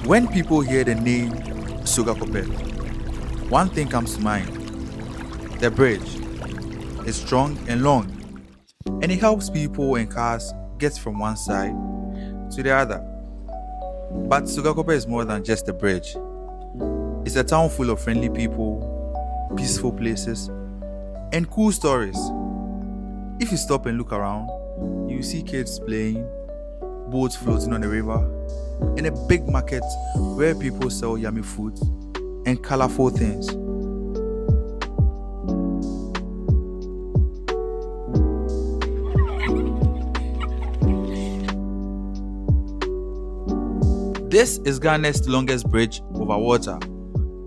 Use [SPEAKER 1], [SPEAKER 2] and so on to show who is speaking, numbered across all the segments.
[SPEAKER 1] When people hear the name Sogakope, one thing comes to mind. The bridge is strong and long, and it helps people and cars get from one side to the other. But Sogakope is more than just a bridge. It's a town full of friendly people, peaceful places, and cool stories. If you stop and look around, you see kids playing, boats floating on the river, and a big market where people sell yummy food and colorful things. This is Ghana's longest bridge over water,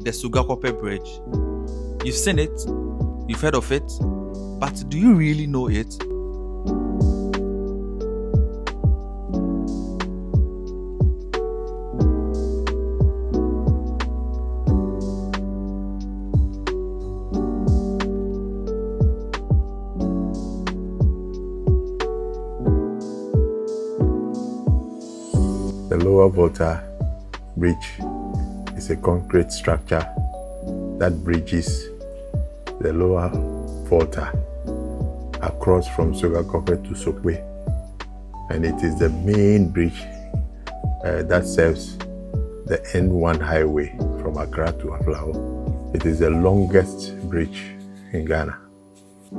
[SPEAKER 1] the Sogakope Bridge. You've seen it, you've heard of it, but do you really know it?
[SPEAKER 2] The Lower Volta Bridge is a concrete structure that bridges the Lower Volta across from Sogakope to Sokwe, and it is the main bridge that serves the N1 highway from Accra to Aflao. It is the longest bridge in Ghana.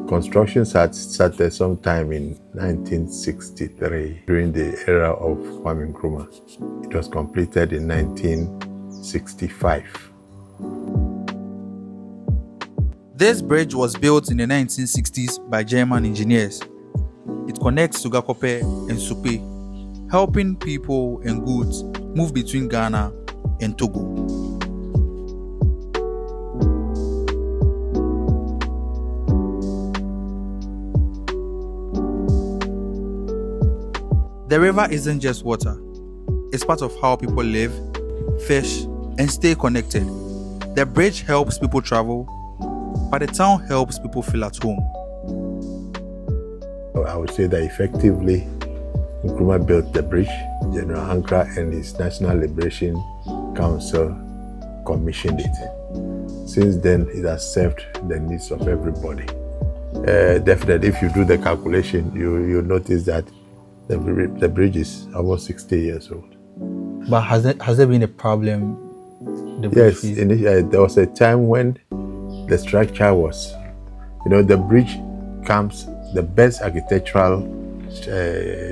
[SPEAKER 2] Construction started sometime in 1963 during the era of Kwame Nkrumah. It was completed in 1965.
[SPEAKER 1] This bridge was built in the 1960s by German engineers. It connects Sogakope and Sokwe, helping people and goods move between Ghana and Togo. The river isn't just water. It's part of how people live, fish, and stay connected. The bridge helps people travel, but the town helps people feel at home.
[SPEAKER 2] I would say that effectively, Nkrumah built the bridge. General Ankara and his National Liberation Council commissioned it. Since then, it has served the needs of everybody. Definitely, if you do the calculation, you notice that the bridge is almost 60 years old.
[SPEAKER 1] But has there been a problem?
[SPEAKER 2] Yes, there was a time when the structure was, the bridge comes, the best architectural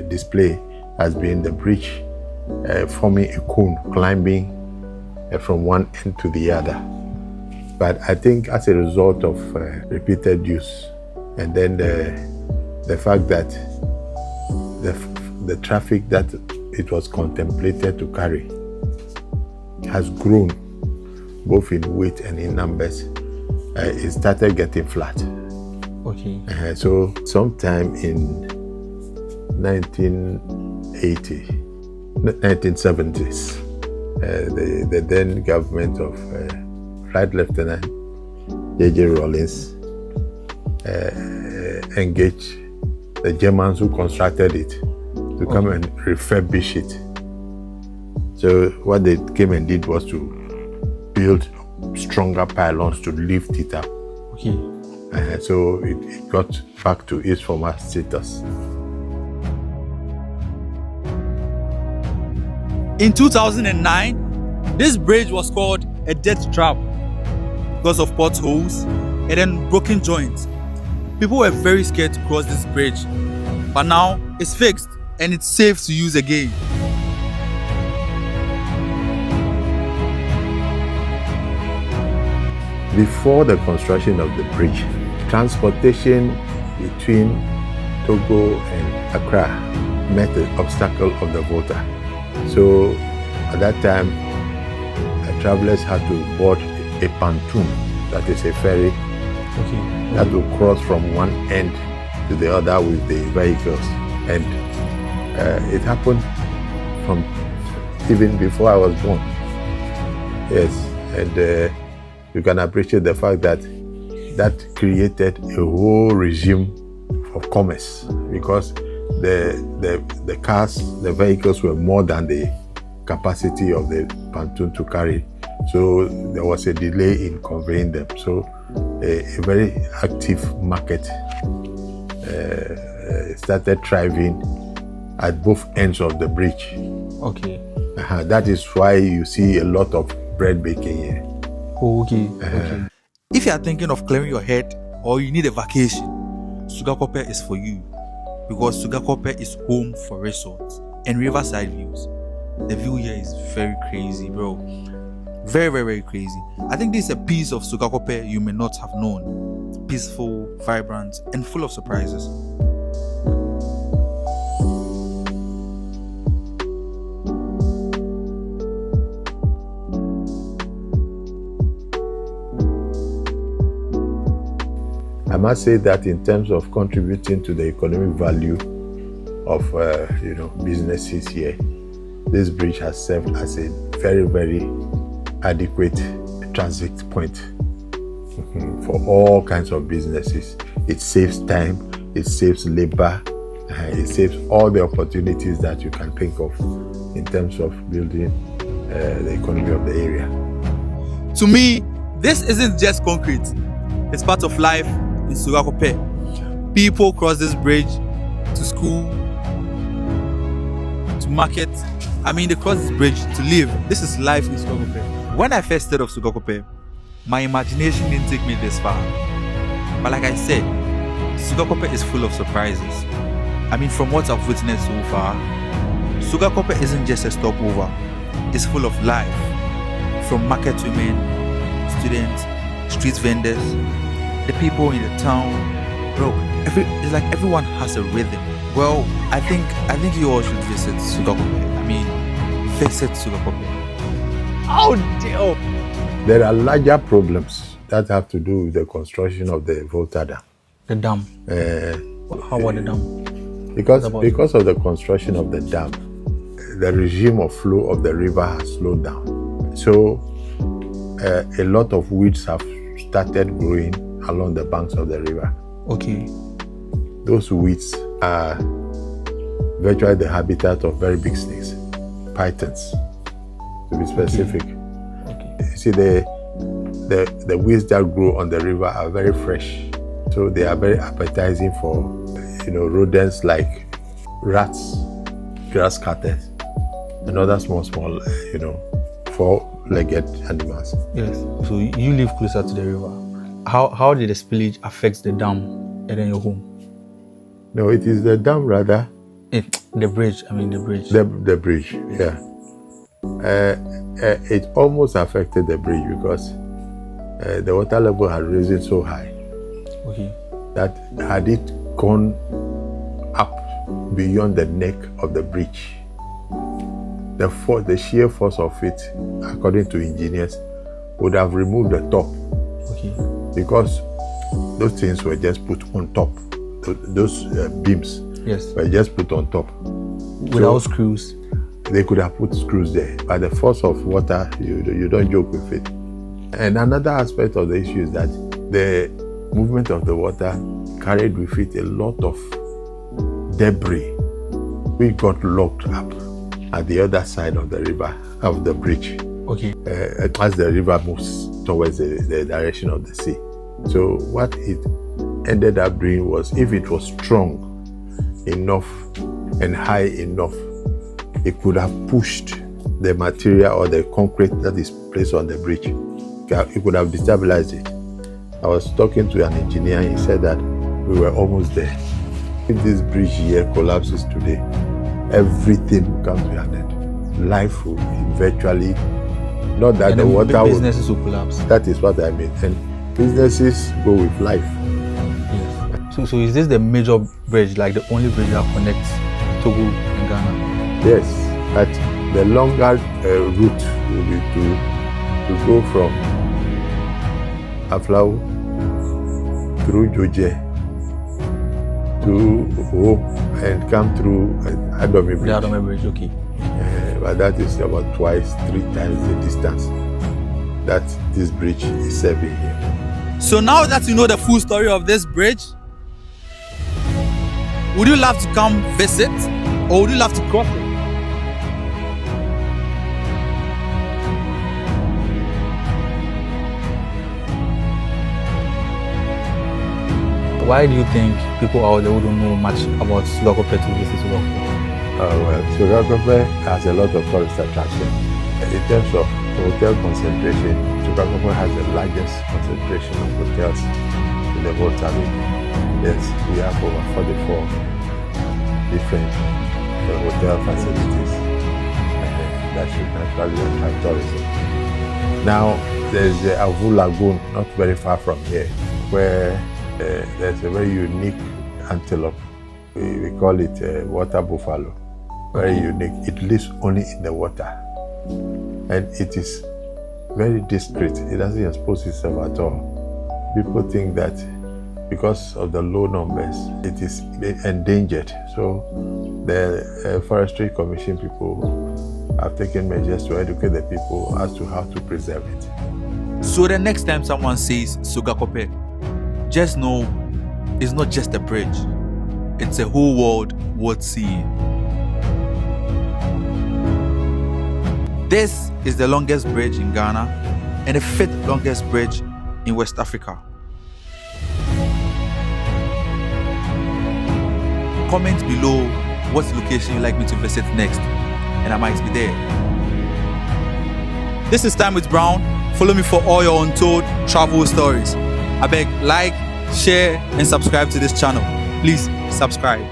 [SPEAKER 2] display has been the bridge forming a cone, climbing from one end to the other. But I think as a result of repeated use, and then the fact that the traffic that it was contemplated to carry has grown both in weight and in numbers, it started getting flat.
[SPEAKER 1] Okay.
[SPEAKER 2] So sometime in 1970s, the then government of Flight Lieutenant J.J. Rawlings engaged the Germans who constructed it to come and refurbish it. So what they came and did was to build stronger pylons to lift it up.
[SPEAKER 1] Okay.
[SPEAKER 2] So it got back to its former status.
[SPEAKER 1] In 2009, this bridge was called a death trap because of potholes and then broken joints. People were very scared to cross this bridge, but now it's fixed and it's safe to use again.
[SPEAKER 2] Before the construction of the bridge, transportation between Togo and Accra met the obstacle of the Volta. So at that time, travelers had to board a pontoon, that is a ferry, that will cross from one end to the other with the vehicles. And it happened from even before I was born. Yes, and you can appreciate the fact that created a whole regime of commerce, because the cars, the vehicles were more than the capacity of the pontoon to carry. So there was a delay in conveying them. So a very active market started thriving at both ends of the bridge.
[SPEAKER 1] Okay.
[SPEAKER 2] That is why you see a lot of bread baking here.
[SPEAKER 1] Oh, okay. Okay. If you are thinking of clearing your head or you need a vacation, Sogakope is for you, because Sogakope is home for resorts and riverside views. The view here is very crazy, bro. Very, very, very crazy. I think this is a piece of Sogakope you may not have known. Peaceful, vibrant, and full of surprises.
[SPEAKER 2] I must say that in terms of contributing to the economic value of businesses here, this bridge has served as a very, very adequate transit point for all kinds of businesses. It saves time, it saves labor, it saves all the opportunities that you can think of in terms of building the economy of the area.
[SPEAKER 1] To me, this isn't just concrete. It's part of life in Sogakope. People cross this bridge to school, to market. I mean, they cross this bridge to live. This is life in Sogakope. When I first heard of Sogakope, my imagination didn't take me this far. But like I said, Sogakope is full of surprises. I mean, from what I've witnessed so far, Sogakope isn't just a stopover. It's full of life. From market women, students, street vendors, the people in the town, bro. It's like everyone has a rhythm. Well, I think you all should visit Sogakope. I mean, visit Sogakope. Oh dear.
[SPEAKER 2] There are larger problems that have to do with the construction of the Volta Dam.
[SPEAKER 1] The dam. How about the dam?
[SPEAKER 2] Because of the construction of the dam, the regime of flow of the river has slowed down. So a lot of weeds have started growing along the banks of the river.
[SPEAKER 1] Okay.
[SPEAKER 2] Those weeds are virtually the habitat of very big snakes, pythons, to be specific.
[SPEAKER 1] Okay.
[SPEAKER 2] You see, the weeds that grow on the river are very fresh, so they are very appetizing for rodents like rats, grass cutters, and other small four-legged animals.
[SPEAKER 1] Yes. So you live closer to the river. How did the spillage affect the dam and then your home?
[SPEAKER 2] No, it is the dam rather.
[SPEAKER 1] The bridge. I mean the bridge.
[SPEAKER 2] The bridge. Yeah. It almost affected the bridge because the water level had risen so high.
[SPEAKER 1] Okay.
[SPEAKER 2] That had it gone up beyond the neck of the bridge, the sheer force of it, according to engineers, would have removed the top.
[SPEAKER 1] Okay.
[SPEAKER 2] Because those things were just put on top. Those beams were just put on top.
[SPEAKER 1] Without screws?
[SPEAKER 2] They could have put screws there. But the force of water, you don't joke with it. And another aspect of the issue is that the movement of the water carried with it a lot of debris which got locked up at the other side of the river, of the bridge.
[SPEAKER 1] Okay.
[SPEAKER 2] As the river moves towards the direction of the sea. So what it ended up doing was, if it was strong enough and high enough, it could have pushed the material or the concrete that is placed on the bridge. It could have destabilized it. I was talking to an engineer, he said that we were almost there. If this bridge here collapses today, everything will come to an end. Life will virtually, not that
[SPEAKER 1] and
[SPEAKER 2] the water
[SPEAKER 1] businesses will collapse.
[SPEAKER 2] That is what I mean. And businesses go with life.
[SPEAKER 1] Yes. So is this the major bridge, like the only bridge that connects Togo and Ghana?
[SPEAKER 2] Yes, but the longer route will be to go from Aflau through Joje to Ho and come through Adome Bridge.
[SPEAKER 1] The Adome Bridge, okay.
[SPEAKER 2] But that is about twice, 3 times the distance that this bridge is serving here.
[SPEAKER 1] So now that you know the full story of this bridge, would you love to come visit or would you love to cross it? why do you think people out there who don't know much about Sogakope to visit Sogakope?
[SPEAKER 2] Well, Sogakope has a lot of tourist attraction. In terms of hotel concentration, Sogakope has the largest concentration of hotels in the whole Caribbean. Yes, we have over 44 different hotel facilities that should naturally attract tourism. Now, there's the Avu Lagoon, not very far from here, where there's a very unique antelope. We call it water buffalo. Very unique. It lives only in the water. And it is very discreet. It doesn't expose itself at all. People think that because of the low numbers, it is endangered. So the Forestry Commission people have taken measures to educate the people as to how to preserve it.
[SPEAKER 1] So the next time someone says Sogakope, just know it's not just a bridge. It's a whole world worth seeing. This is the longest bridge in Ghana and the 5th longest bridge in West Africa. Comment below what location you'd like me to visit next, and I might be there. This is Time with Brown. Follow me for all your untold travel stories. I beg, like, share, and subscribe to this channel. Please subscribe.